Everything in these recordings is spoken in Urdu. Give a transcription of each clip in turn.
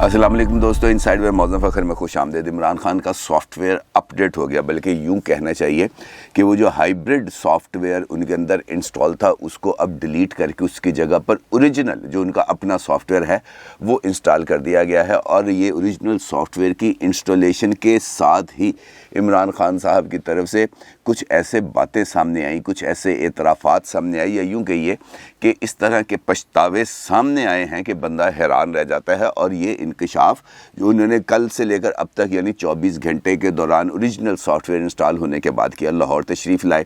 السلام علیکم دوستو، انسائیڈ میں موزم فخر میں خوش آمدید۔ عمران خان کا سافٹ ویئر اپڈیٹ ہو گیا، بلکہ یوں کہنا چاہیے کہ وہ جو ہائیبرڈ سافٹ ویئر ان کے اندر انسٹال تھا اس کو اب ڈیلیٹ کر کے اس کی جگہ پر اوریجنل جو ان کا اپنا سافٹ ویئر ہے وہ انسٹال کر دیا گیا ہے۔ اور یہ اوریجنل سافٹ ویئر کی انسٹالیشن کے ساتھ ہی عمران خان صاحب کی طرف سے کچھ ایسے باتیں سامنے آئیں، کچھ ایسے اعترافات سامنے آئی، یا یوں کہیے کہ اس طرح کے پچھتاوے سامنے آئے ہیں کہ بندہ حیران رہ جاتا ہے۔ اور یہ انکشاف جو انہوں نے کل سے لے کر اب تک یعنی 24 گھنٹے کے دوران اوریجنل سافٹ ویئر انسٹال ہونے کے بعد کیا۔ لاہور تشریف لائے،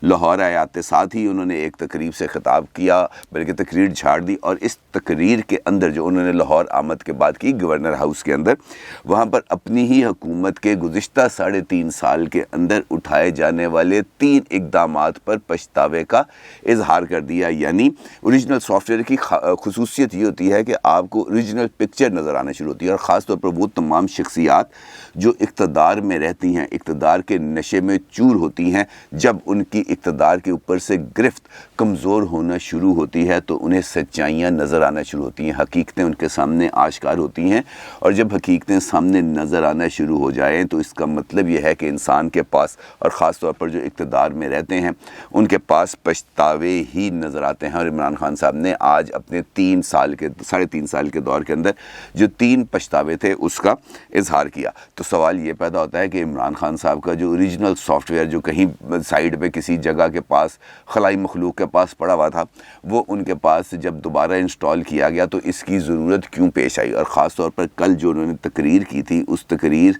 لاہور آئے، آتے ساتھ ہی انہوں نے ایک تقریب سے خطاب کیا، بلکہ تقریر جھاڑ دی، اور اس تقریر کے اندر جو انہوں نے لاہور آمد کے بعد کی گورنر ہاؤس کے اندر، وہاں پر اپنی ہی حکومت کے گزشتہ 3.5 سال کے اندر اٹھائے جانے والے 3 اقدامات پر پچھتاوے کا اظہار کر دیا۔ یعنی اوریجنل سافٹ ویئر کی خصوصیت یہ ہوتی ہے کہ آپ کو اوریجنل پکچر نظر آنا شروع ہوتی ہے، اور خاص طور پر وہ تمام شخصیات جو اقتدار میں رہتی ہیں، اقتدار کے نشے میں چور ہوتی ہیں، جب ان کی اقتدار کے اوپر سے گرفت کمزور ہونا شروع ہوتی ہے تو انہیں سچائیاں نظر آنا شروع ہوتی ہیں، حقیقتیں ان کے سامنے آشکار ہوتی ہیں۔ اور جب حقیقتیں سامنے نظر آنا شروع ہو جائیں تو اس کا مطلب یہ ہے کہ انسان کے پاس، اور خاص طور پر جو اقتدار میں رہتے ہیں، ان کے پاس پچھتاوے ہی نظر آتے ہیں۔ اور عمران خان صاحب نے آج اپنے 3.5 سال کے دور کے اندر جو 3 پچھتاوے تھے اس کا اظہار کیا۔ تو سوال یہ پیدا ہوتا ہے کہ عمران خان صاحب کا جو اوریجنل سافٹ ویئر جو کہیں سائیڈ پہ کسی جگہ کے پاس خلائی مخلوق کے پاس پڑا ہوا تھا، وہ ان کے پاس جب دوبارہ انسٹال کیا گیا تو اس کی ضرورت کیوں پیش آئی؟ اور خاص طور پر کل جو انہوں نے تقریر کی تھی، اس تقریر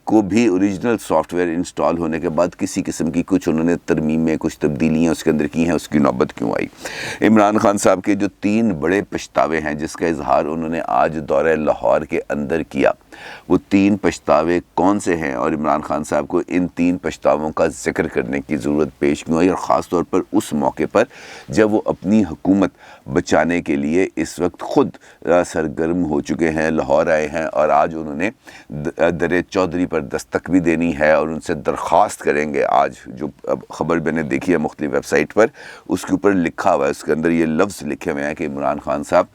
کو بھی اوریجنل سافٹ ویئر انسٹال ہونے کے بعد کسی قسم کی کچھ انہوں نے ترمیمیں، کچھ تبدیلیاں اس کے اندر کی ہیں، اس کی نوبت کیوں آئی؟ عمران خان صاحب کے جو 3 بڑے پچھتاوے ہیں جس کا اظہار انہوں نے آج دورہ لاہور کے اندر کیا، وہ 3 پچھتاوے کون سے ہیں، اور عمران خان صاحب کو ان 3 پچھتاووں کا ذکر کرنے کی ضرورت پیش کیوں آئی؟ اور خاص طور پر اس موقع پر جب وہ اپنی حکومت بچانے کے لیے اس وقت خود سرگرم ہو چکے ہیں، لاہور آئے ہیں، اور آج انہوں نے در چودھری پر دستک بھی دینی ہے اور ان سے درخواست کریں گے۔ آج جو خبر میں نے دیکھی ہے مختلف ویب سائٹ پر، اس کے اوپر لکھا ہوا ہے، اس کے اندر یہ لفظ لکھے ہوئے ہیں کہ عمران خان صاحب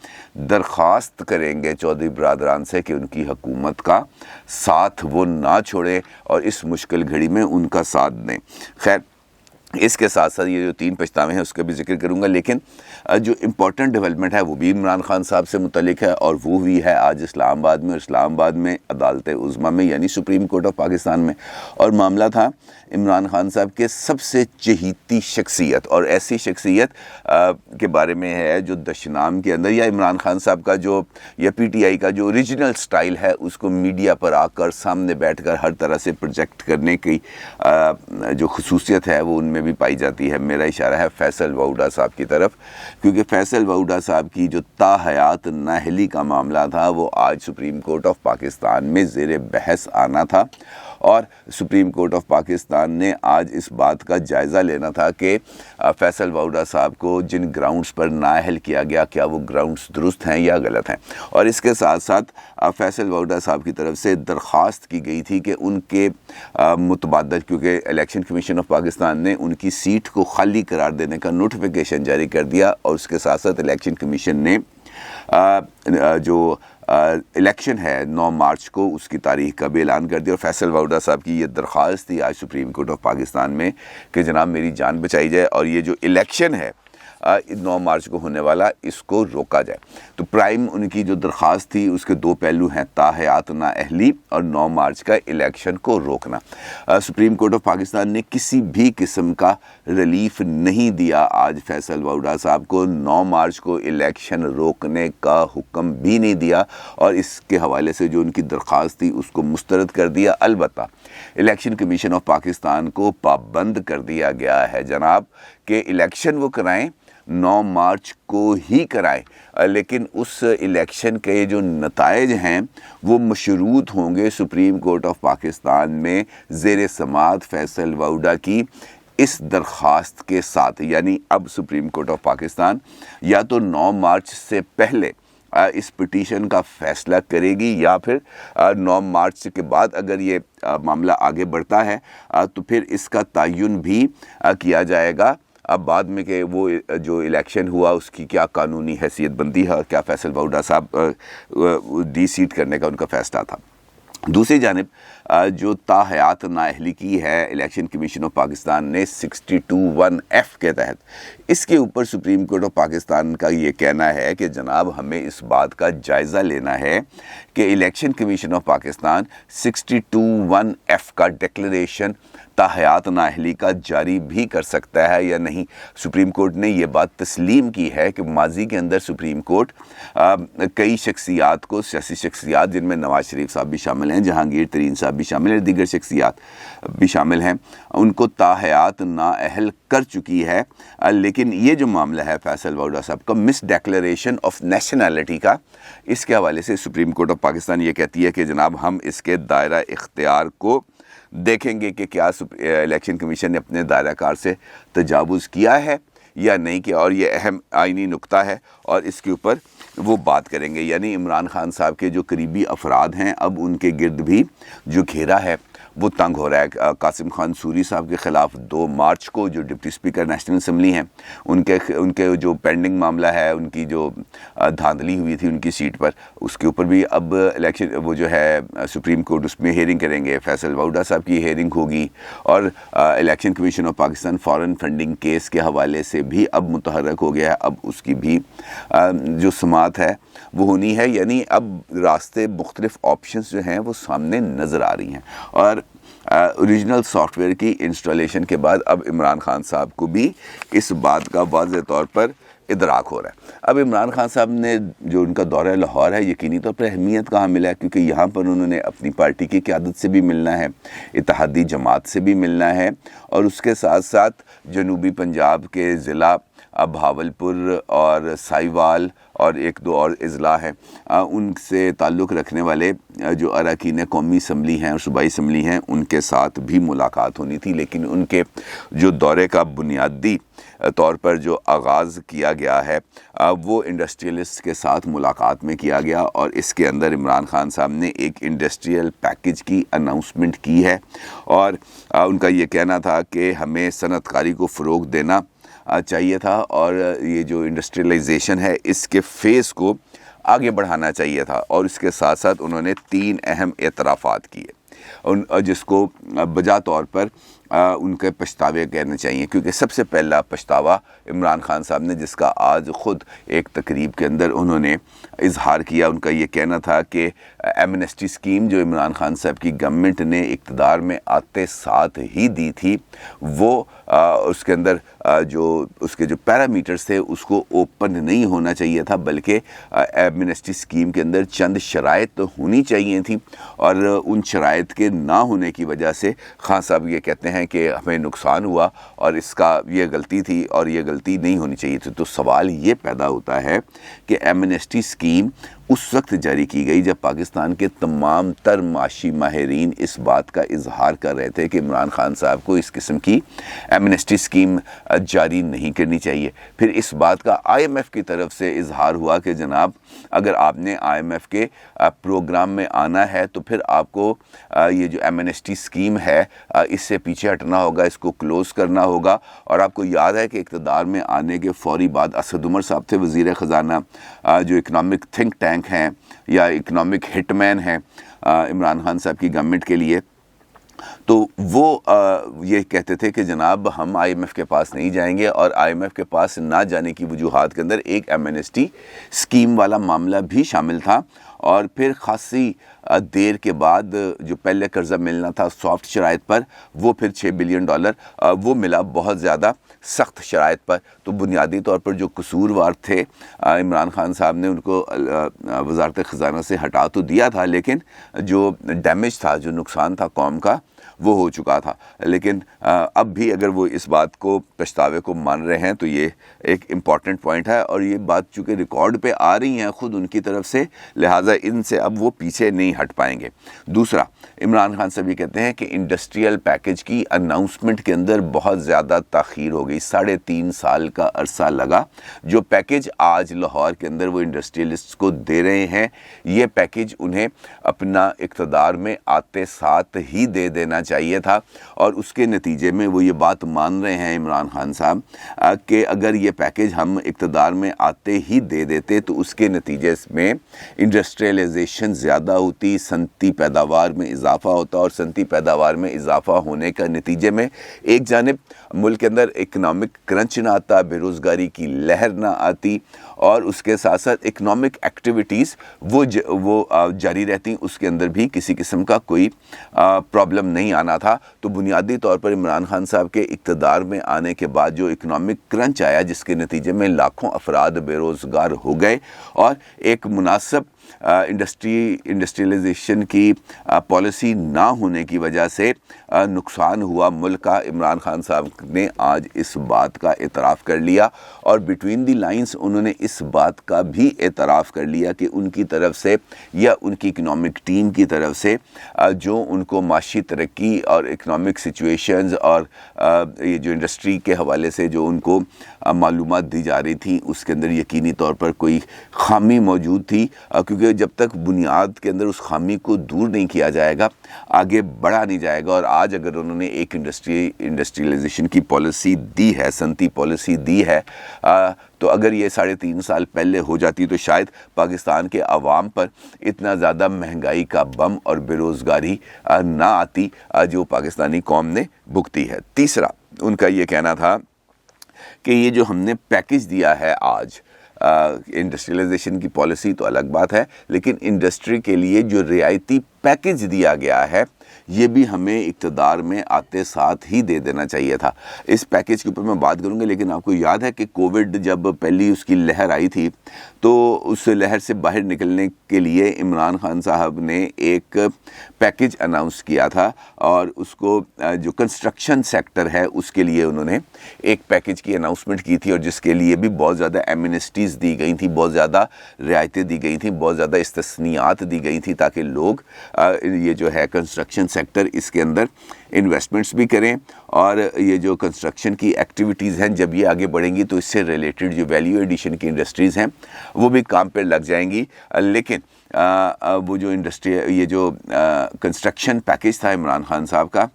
درخواست کریں گے چودھری برادران سے کہ ان کی حکومت کا ساتھ وہ نہ چھوڑیں اور اس مشکل گھڑی میں ان کا ساتھ دیں۔ خیر، اس کے ساتھ ساتھ یہ جو 3 پچھتاوے ہیں اس کا بھی ذکر کروں گا، لیکن جو امپورٹنٹ ڈیولپمنٹ ہے وہ بھی عمران خان صاحب سے متعلق ہے، اور وہ بھی ہے آج اسلام آباد میں، اور اسلام آباد میں عدالت عظمیٰ میں یعنی سپریم کورٹ آف پاکستان میں۔ اور معاملہ تھا عمران خان صاحب کے سب سے چہیتی شخصیت، اور ایسی شخصیت کے بارے میں ہے جو دشنام کے اندر، یا عمران خان صاحب کا جو، یا پی ٹی آئی کا جو اوریجنل سٹائل ہے اس کو میڈیا پر آ کر سامنے بیٹھ کر ہر طرح سے پروجیکٹ کرنے کی جو خصوصیت ہے وہ ان میں بھی پائی جاتی ہے۔ میرا اشارہ ہے فیصل وؤڈا صاحب کی طرف، کیونکہ فیصل وؤڈا صاحب کی جو تاحیات نااہلی کا معاملہ تھا وہ آج سپریم کورٹ آف پاکستان میں زیر بحث آنا تھا، اور سپریم کورٹ آف پاکستان نے آج اس بات کا جائزہ لینا تھا کہ فیصل وؤڈا صاحب کو جن گراؤنڈز پر نااہل کیا گیا کیا وہ گراؤنڈز درست ہیں یا غلط ہیں۔ اور اس کے ساتھ ساتھ فیصل وؤڈا صاحب کی طرف سے درخواست کی گئی تھی کہ ان کے متبادل، کیونکہ الیکشن کمیشن آف پاکستان نے ان کی سیٹ کو خالی قرار دینے کا نوٹیفیکیشن جاری کر دیا، اور اس کے ساتھ ساتھ الیکشن کمیشن نے جو الیکشن ہے 9 مارچ کو اس کی تاریخ کا بھی اعلان کر دیا۔ اور فیصل وؤڈا صاحب کی یہ درخواست تھی آج سپریم کورٹ آف پاکستان میں کہ جناب میری جان بچائی جائے، اور یہ جو الیکشن ہے 9 مارچ کو ہونے والا اس کو روکا جائے۔ تو پرائم ان کی جو درخواست تھی اس کے 2 پہلو ہیں، تاحیات نااہلی اور 9 مارچ کا الیکشن کو روکنا۔ سپریم کورٹ آف پاکستان نے کسی بھی قسم کا ریلیف نہیں دیا آج فیصل وؤڈا صاحب کو، 9 مارچ کو الیکشن روکنے کا حکم بھی نہیں دیا، اور اس کے حوالے سے جو ان کی درخواست تھی اس کو مسترد کر دیا۔ البتہ الیکشن کمیشن آف پاکستان کو پابند کر دیا گیا ہے جناب کہ الیکشن وہ کرائیں، 9 مارچ کو ہی کرائیں، لیکن اس الیکشن کے جو نتائج ہیں وہ مشروط ہوں گے سپریم کورٹ آف پاکستان میں زیر سماعت فیصل وؤڈا کی اس درخواست کے ساتھ۔ یعنی اب سپریم کورٹ آف پاکستان یا تو 9 مارچ سے پہلے اس پٹیشن کا فیصلہ کرے گی، یا پھر 9 مارچ کے بعد اگر یہ معاملہ آگے بڑھتا ہے تو پھر اس کا تعین بھی کیا جائے گا اب بعد میں کہ وہ جو الیکشن ہوا اس کی کیا قانونی حیثیت بندی ہے، کیا فیصل ووہرا صاحب ڈی سیٹ کرنے کا ان کا فیصلہ تھا۔ دوسری جانب جو تاحیات نااہلی کی ہے الیکشن کمیشن آف پاکستان نے 62(1)F کے تحت، اس کے اوپر سپریم کورٹ آف پاکستان کا یہ کہنا ہے کہ جناب ہمیں اس بات کا جائزہ لینا ہے کہ election commission of Pakistan 62(1)F کا ڈکلریشن تاحیات نااہلی کا جاری بھی کر سکتا ہے یا نہیں۔ سپریم کورٹ نے یہ بات تسلیم کی ہے کہ ماضی کے اندر سپریم کورٹ کئی شخصیات کو، سیاسی شخصیات جن میں نواز شریف صاحب بھی شامل ہیں، جہانگیر ترین صاحب بھی شامل ہیں، دیگر شخصیات بھی شامل ہیں، ان کو تاحیات نااہل کر چکی ہے۔ لیکن یہ جو معاملہ ہے فیصل ووہرا صاحب کا مس ڈیکلیریشن آف نیشنلٹی کا، اس کے حوالے سے سپریم کورٹ آف پاکستان یہ کہتی ہے کہ جناب ہم اس کے دائرہ اختیار کو دیکھیں گے کہ کیا الیکشن کمیشن نے اپنے دائرہ کار سے تجاوز کیا ہے یا نہیں کیا، اور یہ اہم آئینی نقطہ ہے اور اس کے اوپر وہ بات کریں گے۔ یعنی عمران خان صاحب کے جو قریبی افراد ہیں، اب ان کے گرد بھی جو گھیرا ہے وہ تنگ ہو رہا ہے۔ قاسم خان سوری صاحب کے خلاف 2 مارچ کو جو ڈپٹی اسپیکر نیشنل اسمبلی ہیں، ان کے جو پینڈنگ معاملہ ہے، ان کی جو دھاندلی ہوئی تھی ان کی سیٹ پر، اس کے اوپر بھی اب الیکشن وہ جو ہے سپریم کورٹ اس میں ہیئرنگ کریں گے، فیصل ووہرا صاحب کی ہیئرنگ ہوگی، اور election commission of Pakistan foreign funding case کے حوالے سے بھی اب متحرک ہو گیا ہے، اب اس کی بھی جو سماعت ہے وہ ہونی ہے۔ یعنی اب راستے، مختلف آپشنز جو ہیں وہ سامنے نظر آ رہی ہیں، اور اوریجنل سافٹ ویئر کی انسٹالیشن کے بعد اب عمران خان صاحب کو بھی اس بات کا واضح طور پر ادراک ہو رہا ہے۔ اب عمران خان صاحب نے جو ان کا دورہ لاہور ہے، یقینی طور پر اہمیت کا حامل ہے، کیونکہ یہاں پر انہوں نے اپنی پارٹی کی قیادت سے بھی ملنا ہے، اتحادی جماعت سے بھی ملنا ہے، اور اس کے ساتھ ساتھ جنوبی پنجاب کے ضلع بھاولپور اور سائیوال اور 1-2 اور اضلاع ہیں، ان سے تعلق رکھنے والے جو اراکین قومی اسمبلی ہیں اور صوبائی اسمبلی ہیں، ان کے ساتھ بھی ملاقات ہونی تھی، لیکن ان کے جو دورے کا بنیادی طور پر جو آغاز کیا گیا ہے وہ انڈسٹریلسٹ کے ساتھ ملاقات میں کیا گیا، اور اس کے اندر عمران خان صاحب نے ایک انڈسٹریل پیکج کی اناؤنسمنٹ کی ہے، اور ان کا یہ کہنا تھا کہ ہمیں صنعت کاری کو فروغ دینا چاہیے تھا، اور یہ جو انڈسٹریلائزیشن ہے اس کے فیز کو آگے بڑھانا چاہیے تھا، اور اس کے ساتھ ساتھ انہوں نے 3 اہم اعترافات کیے، جس کو بجا طور پر ان کے پچھتاوے کہنے چاہیے، کیونکہ سب سے پہلا پچھتاوا عمران خان صاحب نے، جس کا آج خود ایک تقریب کے اندر انہوں نے اظہار کیا، ان کا یہ کہنا تھا کہ ایمنسٹی اسکیم جو عمران خان صاحب کی گورنمنٹ نے اقتدار میں آتے ساتھ ہی دی تھی، وہ اس کے اندر جو اس کے جو پیرامیٹرز تھے اس کو اوپن نہیں ہونا چاہیے تھا، بلکہ ایمنسٹی اسکیم کے اندر چند شرائط ہونی چاہیے تھیں، اور ان شرائط کے نہ ہونے کی وجہ سے خان صاحب یہ کہتے ہیں کہ ہمیں نقصان ہوا، اور اس کا یہ غلطی تھی اور یہ غلطی نہیں ہونی چاہیے تھی۔ تو سوال یہ پیدا ہوتا ہے کہ ایمنسٹی اسکیم اس وقت جاری کی گئی جب پاکستان کے تمام تر معاشی ماہرین اس بات کا اظہار کر رہے تھے کہ عمران خان صاحب کو اس قسم کی ایمنسٹی اسکیم جاری نہیں کرنی چاہیے۔ پھر اس بات کا آئی ایم ایف کی طرف سے اظہار ہوا کہ جناب اگر آپ نے آئی ایم ایف کے پروگرام میں آنا ہے تو پھر آپ کو یہ جو ایمنسٹی اسکیم ہے اس سے پیچھے ہٹنا ہوگا، اس کو کلوز کرنا ہوگا۔ اور آپ کو یاد ہے کہ اقتدار میں آنے کے فوری بعد اسد عمر صاحب تھے وزیر خزانہ، جو اکنامک تھنک ٹینک ہیں یا اکنامک ہٹ مین ہیں عمران خان صاحب کی گورنمنٹ کے لیے، تو وہ یہ کہتے تھے کہ جناب ہم آئی ایم ایف کے پاس نہیں جائیں گے، اور آئی ایم ایف کے پاس نہ جانے کی وجوہات کے اندر ایک ایمنسٹی اسکیم والا معاملہ بھی شامل تھا۔ اور پھر خاصی دیر کے بعد جو پہلے قرضہ ملنا تھا سافٹ شرائط پر، وہ پھر $6 بلین وہ ملا بہت زیادہ سخت شرائط پر۔ تو بنیادی طور پر جو قصوروار تھے عمران خان صاحب نے ان کو وزارت خزانہ سے ہٹا تو دیا تھا، لیکن جو ڈیمیج تھا، جو نقصان تھا قوم کا، وہ ہو چکا تھا۔ لیکن اب بھی اگر وہ اس بات کو، پچھتاوے کو مان رہے ہیں تو یہ ایک امپورٹنٹ پوائنٹ ہے، اور یہ بات چونکہ ریکارڈ پہ آ رہی ہیں خود ان کی طرف سے، لہٰذا ان سے اب وہ پیچھے نہیں ہٹ پائیں گے۔ دوسرا، عمران خان صاحب یہ کہتے ہیں کہ انڈسٹریل پیکج کی اناؤنسمنٹ کے اندر بہت زیادہ تاخیر ہو گئی، 3.5 سال کا عرصہ لگا۔ جو پیکج آج لاہور کے اندر وہ انڈسٹریلسٹ کو دے رہے ہیں، یہ پیکج انہیں اپنا اقتدار میں آتے ساتھ ہی دے دینا چاہیے تھا، اور اس کے نتیجے میں وہ یہ بات مان رہے ہیں عمران خان صاحب کہ اگر یہ پیکیج ہم اقتدار میں آتے ہی دے دیتے تو اس کے نتیجے میں انڈسٹریلائزیشن زیادہ ہوتی، صنعتی پیداوار میں اضافہ ہوتا، اور صنعتی پیداوار میں اضافہ ہونے کا نتیجے میں ایک جانب ملک کے اندر اکنامک کرنچ نہ آتا، بے روزگاری کی لہر نہ آتی، اور اس کے ساتھ ساتھ اکنامک ایکٹیویٹیز وہ جاری رہتی، اس کے اندر بھی کسی قسم کا کوئی پرابلم نہیں آنا تھا۔ تو بنیادی طور پر عمران خان صاحب کے اقتدار میں آنے کے بعد جو اکنامک کرنچ آیا، جس کے نتیجے میں لاکھوں افراد بے روزگار ہو گئے، اور ایک مناسب انڈسٹریلائزیشن کی پالیسی نہ ہونے کی وجہ سے نقصان ہوا ملک کا، عمران خان صاحب نے آج اس بات کا اعتراف کر لیا، اور بٹوین دی لائنز انہوں نے اس بات کا بھی اعتراف کر لیا کہ ان کی طرف سے یا ان کی اکنامک ٹیم کی طرف سے جو ان کو معاشی ترقی اور اکنامک سچویشنز اور یہ جو انڈسٹری کے حوالے سے جو ان کو معلومات دی جا رہی تھیں، اس کے اندر یقینی طور پر کوئی خامی موجود تھی، کیونکہ جب تک بنیاد کے اندر اس خامی کو دور نہیں کیا جائے گا آگے بڑھا نہیں جائے گا۔ اور آج اگر انہوں نے ایک انڈسٹریلائزیشن کی پالیسی دی ہے، صنعتی پالیسی دی ہے، تو اگر یہ 3.5 سال پہلے ہو جاتی تو شاید پاکستان کے عوام پر اتنا زیادہ مہنگائی کا بم اور بے روزگاری نہ آتی جو پاکستانی قوم نے بھگتی ہے۔ تیسرا ان کا یہ کہنا تھا کہ یہ جو ہم نے پیکیج دیا ہے آج، انڈسٹریلائزیشن کی پالیسی تو الگ بات ہے، لیکن انڈسٹری کے لیے جو رعایتی پیکیج دیا گیا ہے یہ بھی ہمیں اقتدار میں آتے ساتھ ہی دے دینا چاہیے تھا۔ اس پیکیج کے اوپر میں بات کروں گا، لیکن آپ کو یاد ہے کہ کووڈ جب پہلی اس کی لہر آئی تھی تو اس لہر سے باہر نکلنے کے لیے عمران خان صاحب نے ایک پیکیج اناؤنس کیا تھا، اور اس کو جو کنسٹرکشن سیکٹر ہے اس کے لیے انہوں نے ایک پیکیج کی اناؤنسمنٹ کی تھی، اور جس کے لیے بھی بہت زیادہ ایمنسٹیز دی گئی تھیں، بہت زیادہ رعایتیں دی گئی تھیں، بہت زیادہ استثنیات دی گئی تھیں تاکہ لوگ یہ جو ہے کنسٹرکشن سیکٹر اس کے اندر انویسٹمنٹس بھی کریں، اور یہ جو کنسٹرکشن کی ایکٹیویٹیز ہیں جب یہ آگے بڑھیں گی تو اس سے ریلیٹڈ جو ویلیو ایڈیشن کی انڈسٹریز ہیں وہ بھی کام پہ لگ جائیں گی۔ لیکن وہ جو یہ جو کنسٹرکشن پیکیج تھا عمران خان صاحب کا،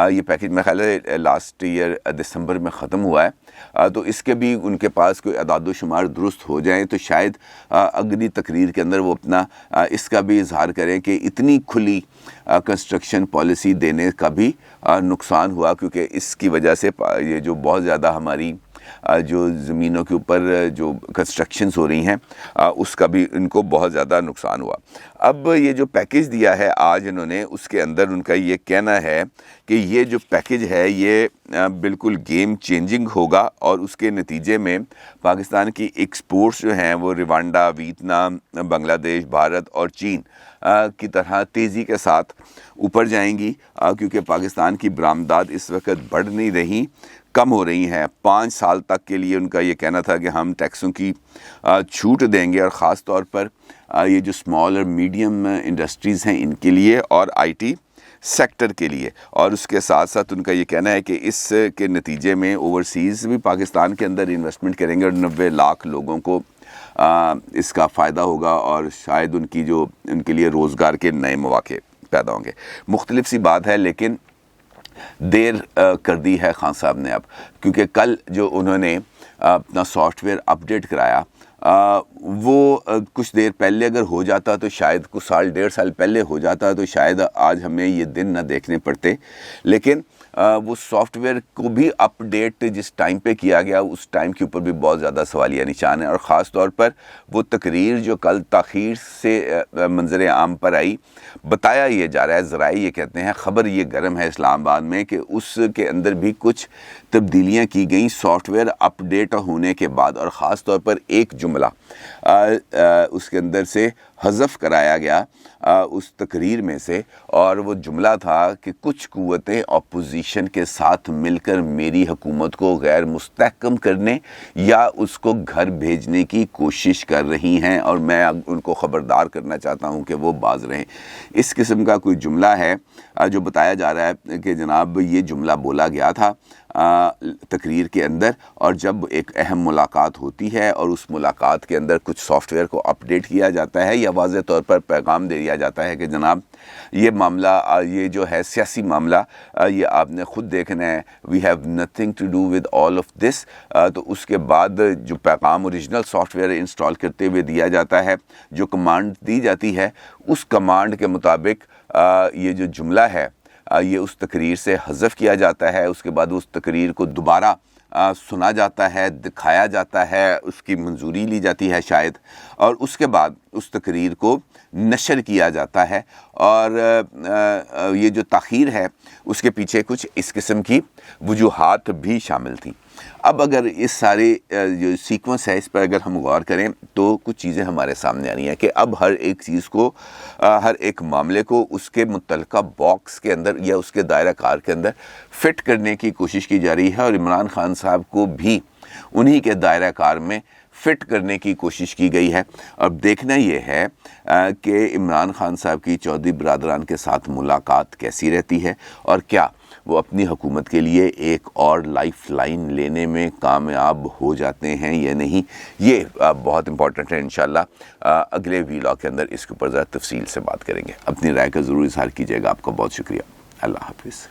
یہ پیکیج میرے خیال ہے لاسٹ ایئر دسمبر میں ختم ہوا ہے، تو اس کے بھی ان کے پاس کوئی اعداد و شمار درست ہو جائیں تو شاید اگلی تقریر کے اندر وہ اپنا اس کا بھی اظہار کریں کہ اتنی کھلی کنسٹرکشن پالیسی دینے کا بھی نقصان ہوا، کیونکہ اس کی وجہ سے یہ جو بہت زیادہ ہماری جو زمینوں کے اوپر جو کنسٹرکشنز ہو رہی ہیں اس کا بھی ان کو بہت زیادہ نقصان ہوا۔ اب یہ جو پیکیج دیا ہے آج انہوں نے، اس کے اندر ان کا یہ کہنا ہے کہ یہ جو پیکیج ہے یہ بالکل گیم چینجنگ ہوگا، اور اس کے نتیجے میں پاکستان کی ایکسپورٹس جو ہیں وہ روانڈا، ویتنام، بنگلہ دیش، بھارت اور چین کی طرح تیزی کے ساتھ اوپر جائیں گی، کیونکہ پاکستان کی برآمدات اس وقت بڑھ نہیں رہی، کم ہو رہی ہیں۔ 5 سال تک کے لیے ان کا یہ کہنا تھا کہ ہم ٹیکسوں کی چھوٹ دیں گے، اور خاص طور پر یہ جو اسمال اور میڈیم انڈسٹریز ہیں ان کے لیے اور آئی ٹی سیکٹر کے لیے، اور اس کے ساتھ ساتھ ان کا یہ کہنا ہے کہ اس کے نتیجے میں اوورسیز بھی پاکستان کے اندر انویسٹمنٹ کریں گے، اور 90 لاکھ لوگوں کو اس کا فائدہ ہوگا، اور شاید ان کے لیے روزگار کے نئے مواقع پیدا ہوں گے۔ مختلف سی بات ہے، لیکن دیر کر دی ہے خان صاحب نے اب، کیونکہ کل جو انہوں نے اپنا سافٹ ویئر اپڈیٹ کرایا وہ کچھ دیر پہلے اگر ہو جاتا تو شاید کچھ سال 1.5 سال پہلے ہو جاتا تو شاید آج ہمیں یہ دن نہ دیکھنے پڑتے، لیکن وہ سافٹ ویئر کو بھی اپ ڈیٹ جس ٹائم پہ کیا گیا اس ٹائم کے اوپر بھی بہت زیادہ سوالیہ نشان ہے، اور خاص طور پر وہ تقریر جو کل تاخیر سے منظر عام پر آئی، بتایا یہ جا رہا ہے، ذرائع یہ کہتے ہیں، خبر یہ گرم ہے اسلام آباد میں کہ اس کے اندر بھی کچھ تبدیلیاں کی گئیں سافٹ ویئر اپ ڈیٹ ہونے کے بعد، اور خاص طور پر ایک جملہ اس کے اندر سے حذف کرایا گیا اس تقریر میں سے، اور وہ جملہ تھا کہ کچھ قوتیں اپوزیشن کے ساتھ مل کر میری حکومت کو غیر مستحکم کرنے یا اس کو گھر بھیجنے کی کوشش کر رہی ہیں، اور میں ان کو خبردار کرنا چاہتا ہوں کہ وہ باز رہیں۔ اس قسم کا کوئی جملہ ہے جو بتایا جا رہا ہے کہ جناب یہ جملہ بولا گیا تھا تقریر کے اندر، اور جب ایک اہم ملاقات ہوتی ہے اور اس ملاقات کے اندر کچھ سافٹ ویئر کو اپڈیٹ کیا جاتا ہے یا واضح طور پر پیغام دے دیا جاتا ہے کہ جناب یہ معاملہ، یہ جو ہے سیاسی معاملہ، یہ آپ نے خود دیکھنا ہے، we have nothing to do with all of this, تو اس کے بعد جو پیغام اوریجنل سافٹ ویئر انسٹال کرتے ہوئے دیا جاتا ہے، جو کمانڈ دی جاتی ہے، اس کمانڈ کے مطابق یہ جو جملہ ہے یہ اس تقریر سے حذف کیا جاتا ہے۔ اس کے بعد اس تقریر کو دوبارہ سنا جاتا ہے، دکھایا جاتا ہے، اس کی منظوری لی جاتی ہے شاید، اور اس کے بعد اس تقریر کو نشر کیا جاتا ہے۔ اور یہ جو تاخیر ہے اس کے پیچھے کچھ اس قسم کی وجوہات بھی شامل تھیں۔ اب اگر اس سارے جو سیکوینس ہے اس پر اگر ہم غور کریں تو کچھ چیزیں ہمارے سامنے آ رہی ہیں کہ اب ہر ایک چیز کو، ہر ایک معاملے کو اس کے متعلقہ باکس کے اندر یا اس کے دائرہ کار کے اندر فٹ کرنے کی کوشش کی جا رہی ہے، اور عمران خان صاحب کو بھی انہی کے دائرہ کار میں فٹ کرنے کی کوشش کی گئی ہے۔ اب دیکھنا یہ ہے کہ عمران خان صاحب کی چودھری برادران کے ساتھ ملاقات کیسی رہتی ہے، اور کیا وہ اپنی حکومت کے لیے ایک اور لائف لائن لینے میں کامیاب ہو جاتے ہیں یا نہیں۔ یہ بہت امپورٹنٹ ہے۔ انشاءاللہ اگلے ویلاگ کے اندر اس کے اوپر ذرا تفصیل سے بات کریں گے۔ اپنی رائے کا ضرور اظہار کیجیے گا۔ آپ کا بہت شکریہ۔ اللہ حافظ۔